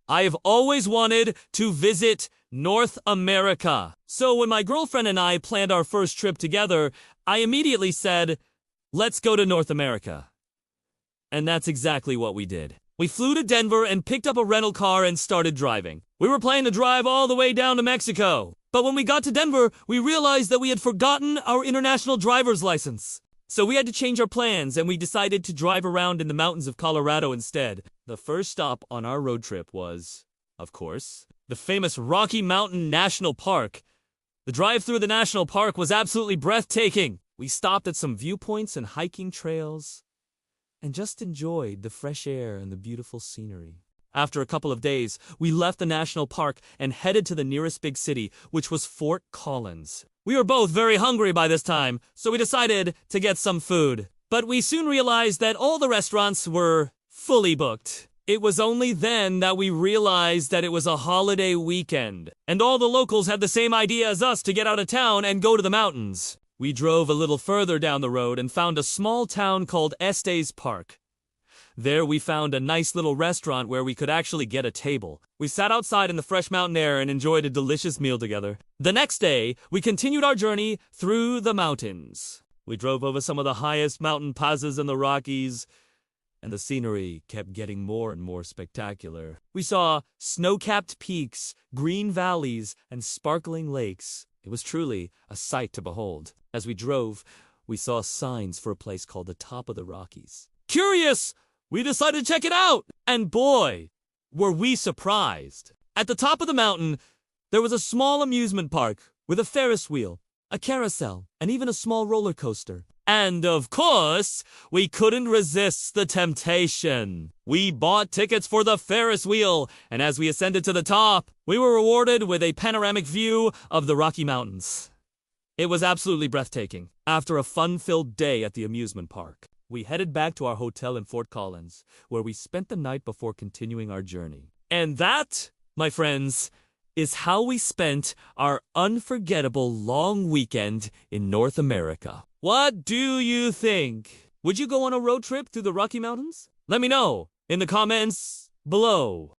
I have always wanted to visit North America. So when my girlfriend and I planned our first trip together, I immediately said, let's go to North America. And that's exactly what we did. We flew to Denver and picked up a rental car and started driving. We were planning to drive all the way down to Mexico. But when we got to Denver, we realized that we had forgotten our international driver's license. So we had to change our plans, and we decided to drive around in the mountains of Colorado instead. The first stop on our road trip was, of course, the famous Rocky Mountain National Park. The drive through the national park was absolutely breathtaking. We stopped at some viewpoints and hiking trails, and just enjoyed the fresh air and the beautiful scenery. After a couple of days, we left the national park and headed to the nearest big city, which was Fort Collins. We were both very hungry by this time, so we decided to get some food. But we soon realized that all the restaurants were fully booked. It was only then that we realized that it was a holiday weekend, and all the locals had the same idea as us to get out of town and go to the mountains. We drove a little further down the road and found a small town called Estes Park. There we found a nice little restaurant where we could actually get a table. We sat outside in the fresh mountain air and enjoyed a delicious meal together. The next day, we continued our journey through the mountains. We drove over some of the highest mountain passes in the Rockies, and the scenery kept getting more and more spectacular. We saw snow-capped peaks, green valleys, and sparkling lakes. It was truly a sight to behold. As we drove, we saw signs for a place called the Top of the Rockies. Curious, we decided to check it out, and boy, were we surprised. At the top of the mountain, there was a small amusement park with a Ferris wheel, a carousel, and even a small roller coaster. And of course, we couldn't resist the temptation. We bought tickets for the Ferris wheel, and as we ascended to the top, we were rewarded with a panoramic view of the Rocky Mountains. It was absolutely breathtaking. After a fun-filled day at the amusement park, we headed back to our hotel in Fort Collins, where we spent the night before continuing our journey. And that, my friends, is how we spent our unforgettable long weekend in North America. What do you think? Would you go on a road trip through the Rocky Mountains? Let me know in the comments below.